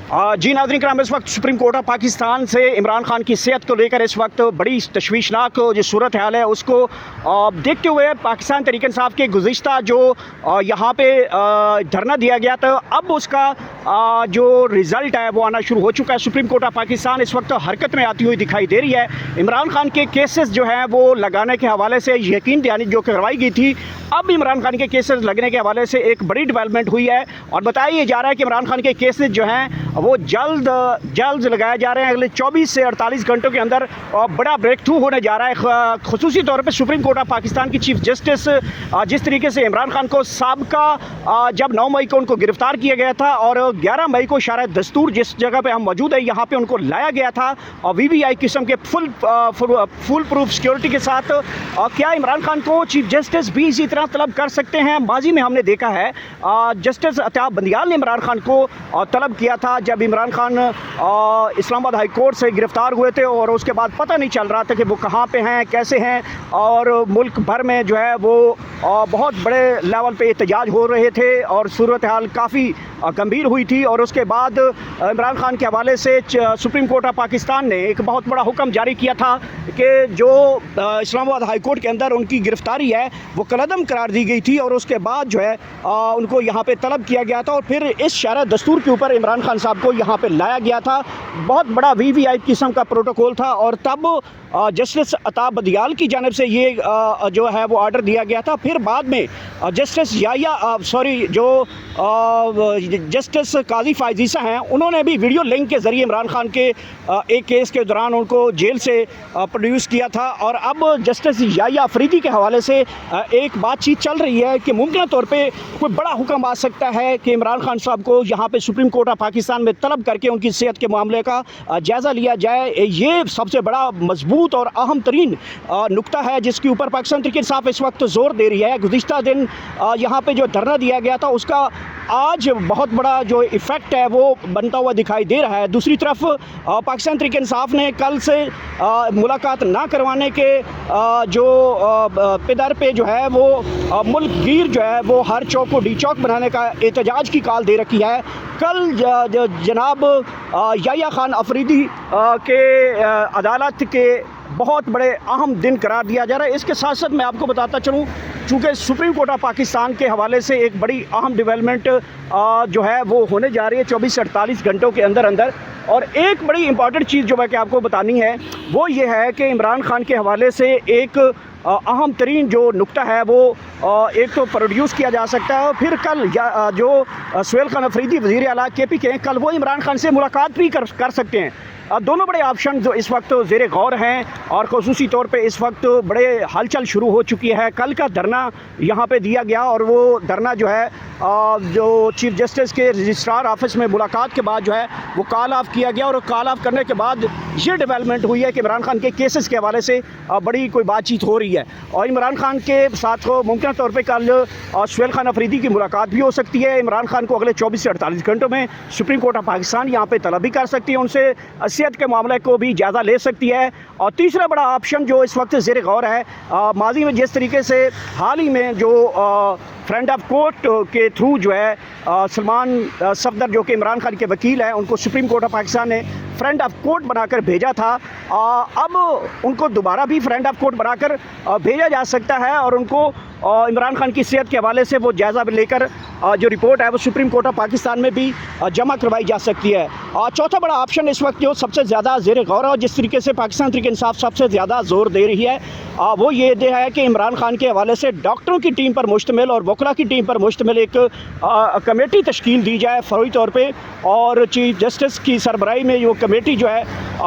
जी नाज़रीन कराम, इस वक्त सुप्रीम कोर्ट ऑफ पाकिस्तान से इमरान खान की सेहत को लेकर इस वक्त बड़ी तशवीशनाक जो सूरत हाल है उसको देखते हुए पाकिस्तान तहरीक इंसाफ के गुज़िश्ता जो यहाँ पे धरना दिया गया था, अब उसका जो रिज़ल्ट है वो आना शुरू हो चुका है। सुप्रीम कोर्ट ऑफ पाकिस्तान इस वक्त हरकत में आती हुई दिखाई दे रही है। इमरान खान के केसेस जो हैं वो लगाने के हवाले से यकीन दहानी जो करवाई गई थी, अब इमरान खान के केसेस लगने के हवाले से एक बड़ी डेवलपमेंट हुई है और बताया जा रहा है कि इमरान खान के केसेस जो हैं वो जल्द लगाए जा रहे हैं। अगले 24 से 48 घंटों के अंदर बड़ा ब्रेक थ्रू होने जा रहा है। खुसूसी तौर पे सुप्रीम कोर्ट ऑफ पाकिस्तान की चीफ जस्टिस जिस तरीके से इमरान खान को साबका जब 9 मई को उनको गिरफ्तार किया गया था और 11 मई को शायद दस्तूर जिस जगह पे हम मौजूद है यहाँ पे उनको लाया गया था और VVI किस्म के फुल प्रूफ सिक्योरिटी के साथ, क्या इमरान खान को चीफ जस्टिस भी इसी तरह तलब कर सकते हैं? माजी में हमने देखा है जस्टिस अताब बंदियाल ने इमरान खान को तलब किया था जब इमरान खान इस्लामाबाद हाई कोर्ट से गिरफ्तार हुए थे और उसके बाद पता नहीं चल रहा था कि वो कहाँ पे हैं, कैसे हैं, और मुल्क भर में जो है वो बहुत बड़े लेवल पे एहतजाज हो रहे थे और सूरत हाल काफ़ी गंभीर हुई थी। और उसके बाद इमरान खान के हवाले से सुप्रीम कोर्ट ऑफ पाकिस्तान ने एक बहुत बड़ा हुक्म जारी किया था कि जो इस्लामाबाद हाई कोर्ट के अंदर उनकी गिरफ्तारी है वो कलअदम करार दी गई थी और उसके बाद जो है उनको यहाँ पे तलब किया गया था और फिर इस शरह दस्तूर के ऊपर इमरान खान साहब को यहाँ पे लाया गया था। बहुत बड़ा VVI किस्म का प्रोटोकॉल था और तब जस्टिस अताब बंदियाल की जानिब से ये जो है वो ऑर्डर दिया गया था। फिर बाद में जस्टिस जस्टिस काजी फायजीसा हैं, उन्होंने भी वीडियो लिंक के ज़रिए इमरान खान के एक केस के दौरान उनको जेल से प्रोड्यूस किया था। और अब जस्टिस याहिया अफरीदी के हवाले से एक बातचीत चल रही है कि मुमकिन तौर पे कोई बड़ा हुक्म आ सकता है कि इमरान खान साहब को यहाँ पे सुप्रीम कोर्ट ऑफ पाकिस्तान में तलब करके उनकी सेहत के मामले का जायज़ा लिया जाए। ये सबसे बड़ा मजबूत और अहम तरीन नुकता है जिसके ऊपर पाकिस्तान तहरीक इंसाफ इस वक्त जोर दे रही है। गुज़िश्ता दिन यहाँ पे जो धरना दिया गया था उसका आज बहुत बड़ा जो इफ़ेक्ट है वो बनता हुआ दिखाई दे रहा है। दूसरी तरफ पाकिस्तान तहरीक इंसाफ ने कल से मुलाकात ना करवाने के जो पिदर पे जो है वो मुल्क गिर जो है वो हर चौक को डी चौक बनाने का एहतजाज की काल दे रखी है। कल जनाब याहिया खान अफरीदी के अदालत के बहुत बड़े अहम दिन करार दिया जा रहा है। इसके साथ साथ मैं आपको बताता चलूँ, चूँकि सुप्रीम कोर्ट ऑफ पाकिस्तान के हवाले से एक बड़ी अहम डेवलपमेंट जो है वो होने जा रही है 24 से 48 घंटों के अंदर अंदर। और एक बड़ी इंपॉर्टेंट चीज़ जो मैं कि आपको बतानी है वो ये है कि इमरान खान के हवाले से एक अहम तरीन जो नुक्ता है वो एक तो प्रोड्यूस किया जा सकता है और फिर कल जो सुहेल खान अफरीदी वज़ीर आला KP के कल वो इमरान खान से मुलाकात भी कर सकते हैं। दोनों बड़े ऑप्शन जो इस वक्त ज़ेरे गौर हैं और ख़ुसूसी तौर पे इस वक्त बड़े हलचल शुरू हो चुकी है। कल का धरना यहाँ पे दिया गया और वो धरना जो है जो चीफ जस्टिस के रजिस्ट्रार ऑफिस में मुलाकात के बाद जो है वो कॉल ऑफ किया गया और कॉल ऑफ करने के बाद ये डेवलपमेंट हुई है कि इमरान खान के केसेस के हवाले से बड़ी कोई बातचीत हो रही है और इमरान खान के साथ को मुमकिन तौर पर कल सुहेल खान अफरीदी की मुलाकात भी हो सकती है। इमरान खान को अगले 24 से 48 घंटों में सुप्रीम कोर्ट ऑफ पाकिस्तान यहाँ पर तलब भी कर सकती है, उनसे सेहत के मामले को भी जायज़ा ले सकती है। और तीसरा बड़ा ऑप्शन जो इस वक्त ज़ेरे गौर है, माजी में जिस तरीके से हाल ही में जो फ्रेंड ऑफ कोर्ट के थ्रू जो है सलमान सफदर जो कि इमरान खान के वकील हैं उनको सुप्रीम कोर्ट ऑफ पाकिस्तान ने फ्रेंड ऑफ कोर्ट बनाकर भेजा था, अब उनको दोबारा भी फ्रेंड ऑफ कोर्ट बनाकर भेजा जा सकता है और उनको इमरान खान की सेहत के हवाले से वो जायज़ा लेकर जो रिपोर्ट है वो सुप्रीम कोर्ट ऑफ पाकिस्तान में भी जमा करवाई जा सकती है। चौथा बड़ा ऑप्शन इस वक्त जो सबसे ज़्यादा ज़ेरे गौर है जिस तरीके से पाकिस्तान तहरीक इंसाफ सबसे ज़्यादा जोर दे रही है वो ये है कि इमरान खान के हवाले से डॉक्टरों की टीम पर मुश्तमिल और वकला की टीम पर मुश्तमिल एक कमेटी तश्कील दी जाए फौरी तौर पे और चीफ जस्टिस की सरबराही में वो कमेटी जो है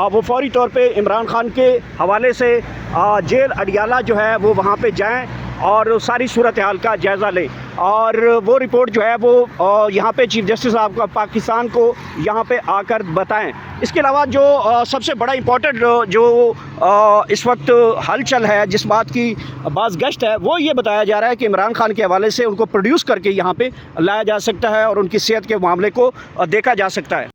वो फौरी तौर पे इमरान खान के हवाले से जेल अडियाला जो है वो वहाँ पे जाएं और सारी सूरत हाल का जायज़ा लें और वो रिपोर्ट जो है वो यहाँ पे चीफ जस्टिस ऑफ पाकिस्तान को यहाँ पे आकर बताएं। इसके अलावा जो सबसे बड़ा इम्पोर्टेंट जो इस वक्त हलचल है जिस बात की बाज़ गश्त है वो ये बताया जा रहा है कि इमरान खान के हवाले से उनको प्रोड्यूस करके यहाँ पे लाया जा सकता है और उनकी सेहत के मामले को देखा जा सकता है।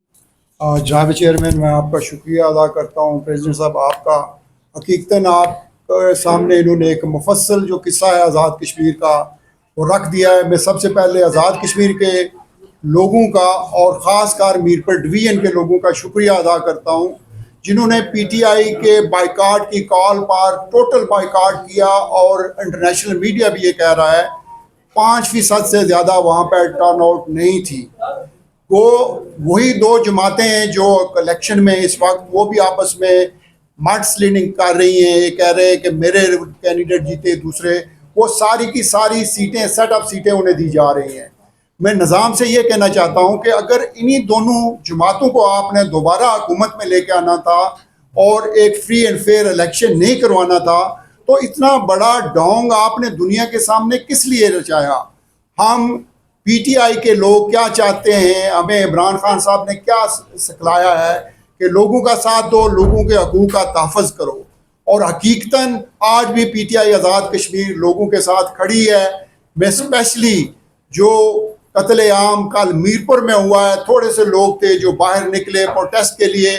जनाब चेयरमैन, मैं आपका शुक्रिया अदा करता हूँ। प्रेसिडेंट साहब, आपका हकीकतन आप सामने इन्होंने एक मुफस्सल जो किस्सा है आज़ाद कश्मीर का वो रख दिया है। मैं सबसे पहले आज़ाद कश्मीर के लोगों का और ख़ासकर मीरपुर डिवीज़न के लोगों का शुक्रिया अदा करता हूँ, जिन्होंने पीटीआई के बाइकाट की कॉल पर टोटल बाइकाट किया। और इंटरनेशनल मीडिया भी ये कह रहा है 5% से ज़्यादा वहाँ पर टर्नआउट नहीं थी। वो वही दो जमातें हैं जो इलेक्शन में इस वक्त वो भी आपस में मड स्लिंग कर रही हैं। ये कह रहे हैं कि मेरे कैंडिडेट जीते, दूसरे, वो सारी की सारी सीटें, सेटअप सीटें उन्हें दी जा रही हैं। मैं निज़ाम से ये कहना चाहता हूँ कि अगर इन्हीं दोनों जमातों को आपने दोबारा हुकूमत में लेके आना था और एक फ्री एंड फेयर इलेक्शन नहीं करवाना था, तो इतना बड़ा ढोंग आपने दुनिया के सामने किस लिए रचाया? हम पीटीआई के लोग क्या चाहते हैं? हमें इमरान खान साहब ने क्या सिखलाया है कि लोगों का साथ दो, लोगों के हकूक़ का तहफ़्फ़ुज़ करो। और हकीकतन आज भी पीटीआई आज़ाद कश्मीर लोगों के साथ खड़ी है। मैं स्पेशली जो कत्ले आम कल मीरपुर में हुआ है, थोड़े से लोग थे जो बाहर निकले प्रोटेस्ट के लिए,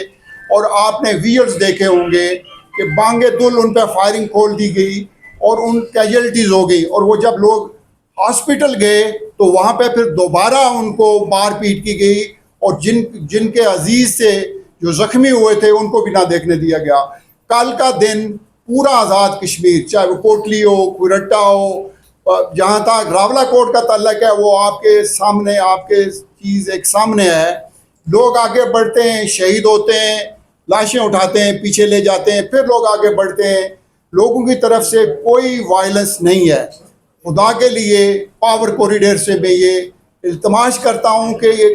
और आपने विजुअल्स देखे होंगे कि बांगे दुल उन पर फायरिंग खोल दी गई और उन कैजुअल्टीज़ हो गई। और वो जब लोग हॉस्पिटल गए तो वहाँ पे फिर दोबारा उनको मार पीट की गई, और जिनके अजीज़ से जो ज़ख्मी हुए थे उनको भी ना देखने दिया गया। कल का दिन पूरा आज़ाद कश्मीर, चाहे वो कोटली हो, कुरट्टा हो, जहाँ तक रावला कोट का ताल्लुक है, वो आपके सामने, आपके चीज़ एक सामने है। लोग आगे बढ़ते हैं, शहीद होते हैं, लाशें उठाते हैं, पीछे ले जाते हैं, फिर लोग आगे बढ़ते हैं। लोगों की तरफ से कोई वायलेंस नहीं है। खुदा के लिए पावर कॉरिडोर से मैं ये इल्तमास करता हूँ कि ये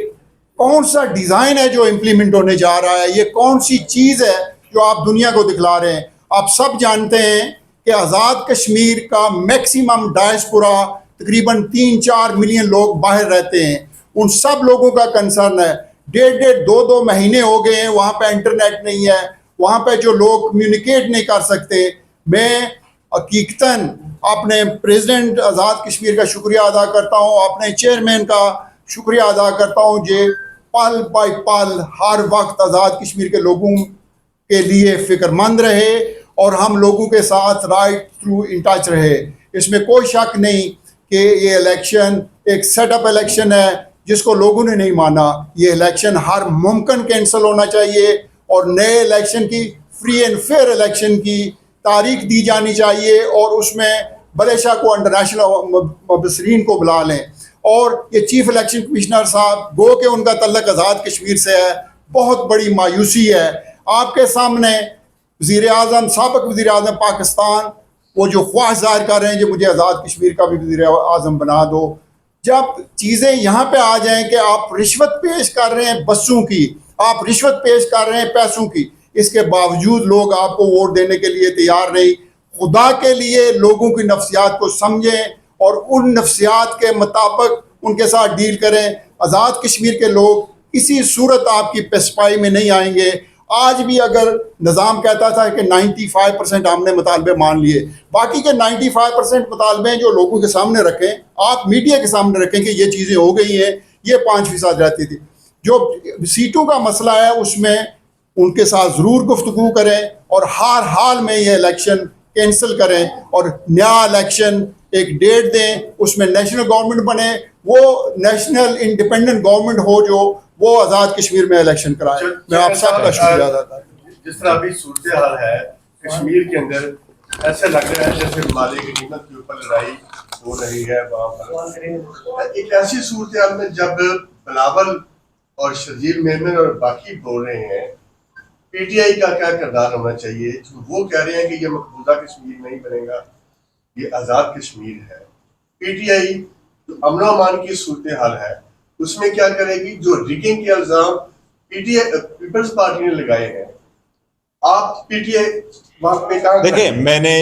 कौन सा डिज़ाइन है जो इम्प्लीमेंट होने जा रहा है, ये कौन सी चीज़ है जो आप दुनिया को दिखला रहे हैं। आप सब जानते हैं कि आज़ाद कश्मीर का मैक्सिमम डायस्पोरा तकरीबन 3-4 मिलियन लोग बाहर रहते हैं। उन सब लोगों का कंसर्न है। 1.5 2 महीने हो गए हैं, वहाँ पे इंटरनेट नहीं है, वहाँ पे जो लोग कम्युनिकेट नहीं कर सकते। मैं हकीकतन अपने प्रेसिडेंट आज़ाद कश्मीर का शुक्रिया अदा करता हूँ, अपने चेयरमैन का शुक्रिया अदा करता हूँ, जो पल बाय पल हर वक्त आज़ाद कश्मीर के लोगों के लिए फ़िक्रमंद रहे और हम लोगों के साथ राइट थ्रू इन टच रहे। इसमें कोई शक नहीं कि ये इलेक्शन एक सेटअप इलेक्शन है जिसको लोगों ने नहीं माना। ये इलेक्शन हर मुमकिन कैंसिल होना चाहिए और नए इलेक्शन की, फ्री एंड फेयर इलेक्शन की तारीख दी जानी चाहिए, और उसमें बलेशा को इंटरनेशनल मुबसरीन को बुला लें। और ये चीफ इलेक्शन कमिश्नर साहब गो के उनका तल्लक आज़ाद कश्मीर से है, बहुत बड़ी मायूसी है। आपके सामने वज़ीर-ए-आज़म, साबिक़ वज़ीर-ए-आज़म पाकिस्तान, वो जो ख्वाहिश ज़ाहिर कर रहे हैं कि मुझे आज़ाद कश्मीर का भी वज़ीर-ए-आज़म बना दो। जब चीज़ें यहाँ पे आ जाएं कि आप रिश्वत पेश कर रहे हैं बसों की, आप रिश्वत पेश कर रहे हैं पैसों की, इसके बावजूद लोग आपको वोट देने के लिए तैयार नहीं। खुदा के लिए लोगों की नफ्सियात को समझें और उन नफ्सियात के मुताबिक उनके साथ डील करें। आज़ाद कश्मीर के लोग किसी सूरत आपकी पेशपाई में नहीं आएंगे। आज भी अगर निज़ाम कहता था कि 95% हमने मुतालबे मान लिए, बाकी के 95% मुतालबे जो लोगों के सामने रखें, आप मीडिया के सामने रखें कि ये चीज़ें हो गई हैं, ये 5% रहती थी। जो सीटों का मसला है उसमें उनके साथ ज़रूर गुफ्तगू करें और हर हाल में ये इलेक्शन कैंसिल करें और नया इलेक्शन एक डेट दें, उसमें नेशनल गवर्नमेंट बने, वो नेशनल इंडिपेंडेंट गवर्नमेंट हो जो वो आज़ाद कश्मीर में इलेक्शन कराए। मैं आप सबका शुक्रिया अदा करता हूँ। जिस तरह अभी सूरत हाल है कश्मीर के अंदर, ऐसे लग रहा है जैसे माली गनीमत के ऊपर लड़ाई हो रही है वहाँ पर। एक ऐसी सूरत हाल में जब बिलावल और शर्जील मेमन और बाकी बोल रहे हैं पीटीआई का क्या किरदार होना चाहिए, वो कह रहे हैं कि ये मकबूजा कश्मीर नहीं बनेगा, ये आज़ाद कश्मीर है। पीटीआई जो अमन अमान की सूरत हाल है उसमें क्या करेगी? जो रिगिंग के इल्जाम पीटीआई पीपल्स पार्टी ने लगाए हैं, आप पीटीआई देखिए,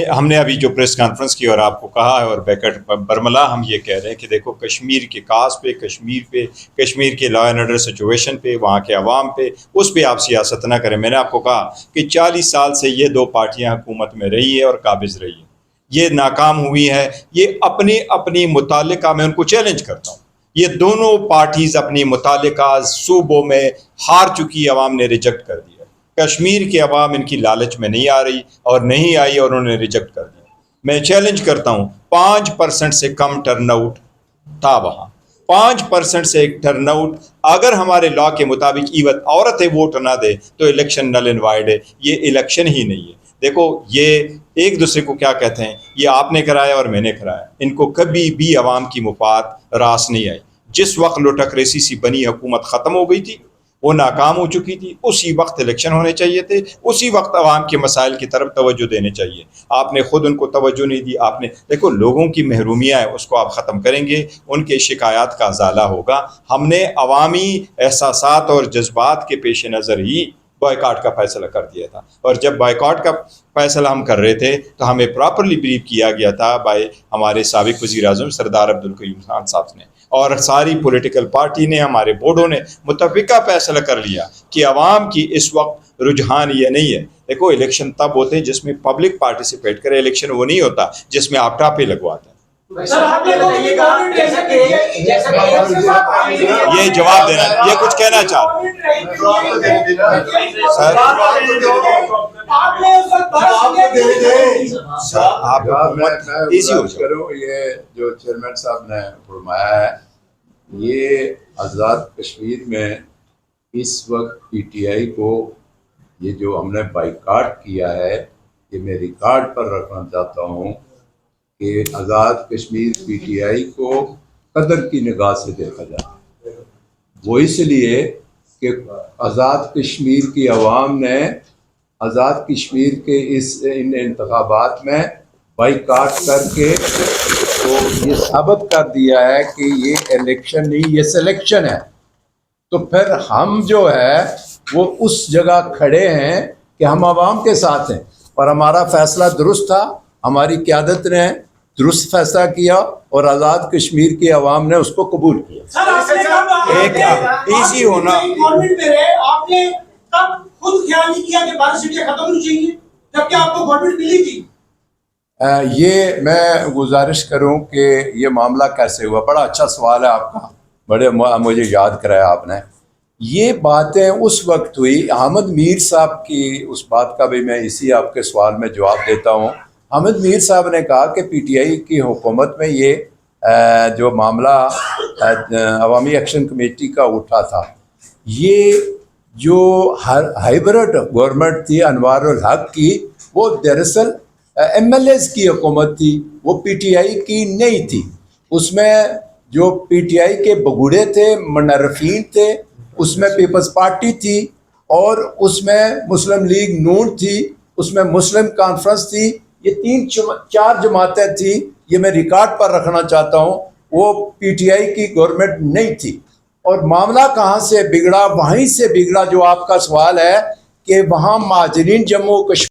हमने अभी जो प्रेस कॉन्फ्रेंस की और आपको कहा है और बैकट बरमला हम ये कह रहे हैं कि देखो कश्मीर के काज पे, कश्मीर के लॉ एंड ऑर्डर सिचुएशन पे, वहाँ के अवाम पे, उस पे आप सियासत ना करें। मैंने आपको कहा कि 40 साल से ये दो पार्टियाँ हुकूमत में रही है और काबिज रही है, ये नाकाम हुई है। ये अपनी मुतालिका में उनको चैलेंज करता हूँ, ये दोनों पार्टीज़ अपनी मुतालिका सूबों में हार चुकी, अवाम ने रिजेक्ट कर दिया। कश्मीर के अवाम इनकी लालच में नहीं आ रही और नहीं आई और उन्होंने रिजेक्ट कर दिया। मैं चैलेंज करता हूँ, 5% से कम टर्नआउट था वहाँ। 5% से एक टर्नआउट अगर हमारे लॉ के मुताबिक इवन औरतें वोट ना दे तो इलेक्शन नल एंड वाइड है, ये इलेक्शन ही नहीं है। देखो ये एक दूसरे को क्या कहते हैं, ये आपने कराया और मैंने कराया, इनको कभी भी अवाम की मुफाद रास नहीं आई। जिस वक्त लोटक्रेसी सी बनी हुकूमत ख़त्म हो गई थी, वो नाकाम हो चुकी थी, उसी वक्त इलेक्शन होने चाहिए थे, उसी वक्त आवाम के मसाइल की तरफ तवज्जो देने चाहिए। आपने खुद उनको तवज्जो नहीं दी। आपने देखो लोगों की महरूमियाँ हैं, उसको आप ख़त्म करेंगे, उनके शिकायत का अजाला होगा। हमने अवामी एहसासात और जज्बात के पेश नज़र ही बॉयकॉट का फैसला कर दिया था, और जब बॉयकॉट का फैसला हम कर रहे थे तो हमें प्रॉपरली ब्रीफ किया गया था बाय हमारे साबिक वज़ीर-ए-आज़म सरदार अब्दुल कयूम खान साहब ने, और सारी पॉलिटिकल पार्टी ने, हमारे बोर्डों ने मुतफ़िका फैसला कर लिया कि अवाम की इस वक्त रुझान ये नहीं है। देखो इलेक्शन तब होते हैं जिसमें पब्लिक पार्टिसिपेट करे, इलेक्शन वो नहीं होता जिसमें आप टापे लगवाते हैं। सर आप लोगों ने गवर्नमेंट जैसा ये जवाब देना, ये कुछ कहना चाह सर, आप इजी हो करो। ये जो चेयरमैन साहब ने फरमाया है, ये आज़ाद कश्मीर में इस वक्त पीटीआई को ये जो हमने बाइकाट किया है, ये मैं रिकॉर्ड पर रखना चाहता हूँ कि आज़ाद कश्मीर पीटीआई को कदर की निगाह से देखा जाए। वो इसलिए कि आज़ाद कश्मीर की आवाम ने आज़ाद कश्मीर के इन इंतखाबात में बाइकाट करके तो ये साबित कर दिया है कि ये इलेक्शन नहीं, ये सिलेक्शन है। तो फिर हम जो है वो उस जगह खड़े हैं कि हम आवाम के साथ हैं, और हमारा फैसला दुरुस्त था, हमारी क़यादत ने दुरुस्त फैसला किया और आज़ाद कश्मीर की आवाम ने उसको कबूल किया। सर आपने एक इजी होना, गवर्नमेंट में रहे, आपने तब खुद ख्याल नहीं किया कि 12 सीटें खत्म होनी चाहिए जबकि आपको गवर्नमेंट मिली थी? ये मैं गुजारिश करूं कि ये मामला कैसे हुआ। बड़ा अच्छा सवाल है आपका, बड़े मुझे याद कराया आपने। ये बातें उस वक्त हुई, अहमद मीर साहब की उस बात का भी मैं इसी आपके सवाल में जवाब देता हूँ। अहमद मीर साहब ने कहा कि पीटीआई की हुकूमत में ये जो मामला अवामी एक्शन कमेटी का उठा था, ये जो हाइब्रिड गवर्नमेंट थी अनवारुल हक की, वो दरअसल एमएलएस की हुकूमत थी, वो पीटीआई की नहीं थी। उसमें जो पीटीआई के बगुड़े थे, मुनर्रफीन थे, उसमें पीपल्स पार्टी थी, और उसमें मुस्लिम लीग नून थी, उसमें मुस्लिम कॉन्फ्रेंस थी। ये 3-4 जमातें थी। ये मैं रिकॉर्ड पर रखना चाहता हूँ। वो पीटीआई की गवर्नमेंट नहीं थी। और मामला कहाँ से बिगड़ा? वहीं से बिगड़ा जो आपका सवाल है कि वहाँ महाजरीन जम्मू कश्मीर